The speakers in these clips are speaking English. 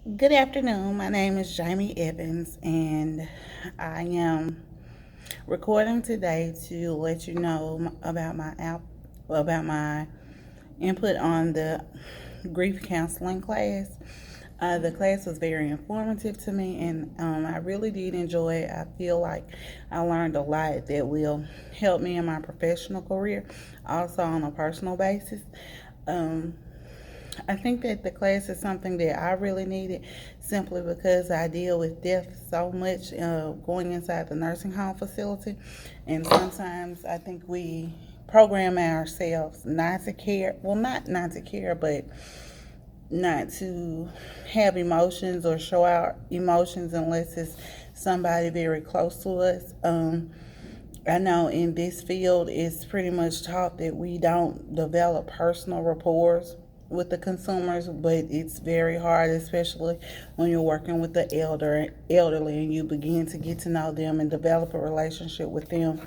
Good afternoon. My name is Jamie Evans, and I am recording today to let you know about my input on the grief counseling class. The class was very informative to me, and I really did enjoy it. I feel like I learned a lot that will help me in my professional career, also on a personal basis. Um, I think that the class is something that I really needed simply because I deal with death so much going inside the nursing home facility. And sometimes I think we program ourselves not to care. Well, not to care, but not to have emotions or show our emotions unless it's somebody very close to us. I know in this field it's pretty much taught that we don't develop personal rapport with the consumers, but it's very hard, especially when you're working with the elderly, and you begin to get to know them and develop a relationship with them.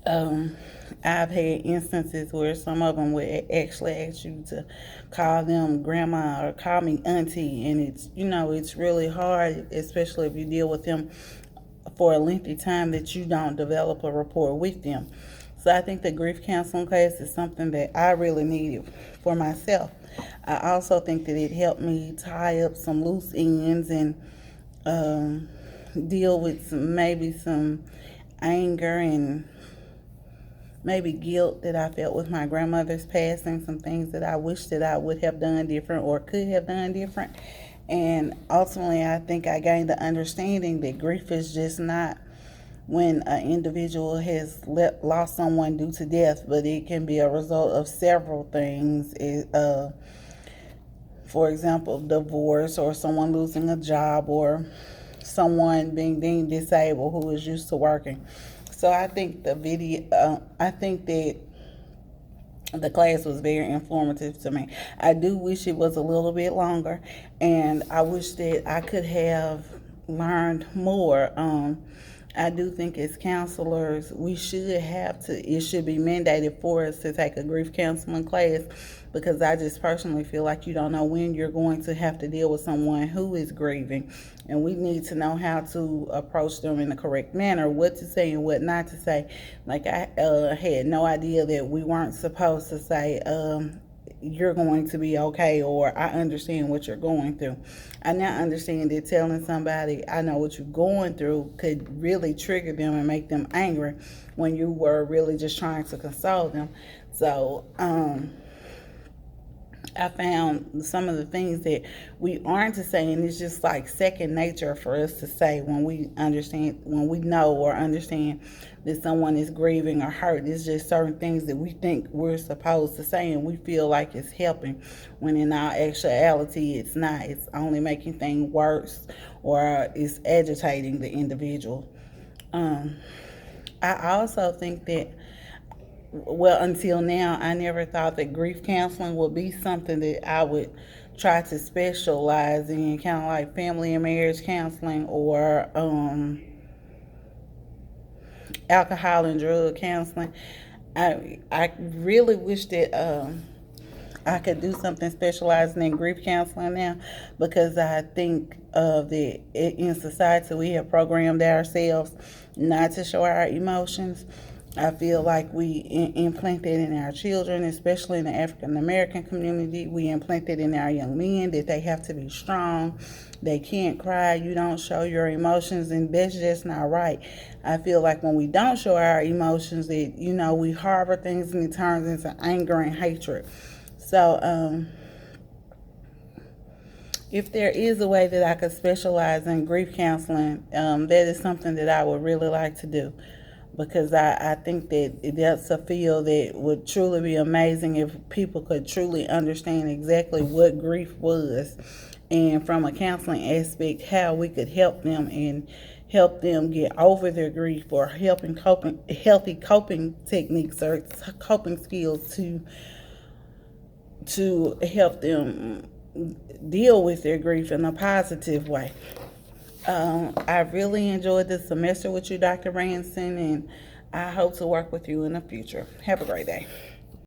Um, I've had instances where some of them would actually ask you to call them grandma or call me auntie, and it's really hard, especially if you deal with them for a lengthy time, that you don't develop a rapport with them. So I think the grief counseling class is something that I really needed for myself. I also think that it helped me tie up some loose ends and um, deal with maybe some anger and maybe guilt that I felt with my grandmother's passing, some things that I wish that I would have done different or could have done different. And ultimately, I think I gained the understanding that grief is just not when an individual has lost someone due to death, but it can be a result of several things. For example, divorce, or someone losing a job, or someone being deemed disabled who is used to working. So I think that the class was very informative to me. I do wish it was a little bit longer, and I wish that I could have learned more. I do think as counselors, it should be mandated for us to take a grief counseling class, because I just personally feel like you don't know when you're going to have to deal with someone who is grieving. And we need to know how to approach them in the correct manner, what to say and what not to say. Like I had no idea that we weren't supposed to say, you're going to be okay, or I understand what you're going through. I now understand that telling somebody I know what you're going through could really trigger them and make them angry when you were really just trying to console them. So, I found some of the things that we aren't to say, and it's just like second nature for us to say when we know or understand that someone is grieving or hurt. It's just certain things that we think we're supposed to say, and we feel like it's helping, when in our actuality, it's not. It's only making things worse, or it's agitating the individual. Um, I also think that, well, until now, I never thought that grief counseling would be something that I would try to specialize in, kind of like family and marriage counseling, or alcohol and drug counseling. I really wish that I could do something specializing in grief counseling now, because I think that in society we have programmed ourselves not to show our emotions. I feel like we implant that in our children, especially in the African American community. We implant that in our young men, that they have to be strong. They can't cry. You don't show your emotions, and that's just not right. I feel like when we don't show our emotions, we harbor things, and it turns into anger and hatred. So, if there is a way that I could specialize in grief counseling, that is something that I would really like to do, because I think that that's a field that would truly be amazing if people could truly understand exactly what grief was, and from a counseling aspect, how we could help them and help them get over their grief, or helping coping healthy coping techniques or coping skills to help them deal with their grief in a positive way. I really enjoyed this semester with you, Dr. Ranson, and I hope to work with you in the future. Have a great day.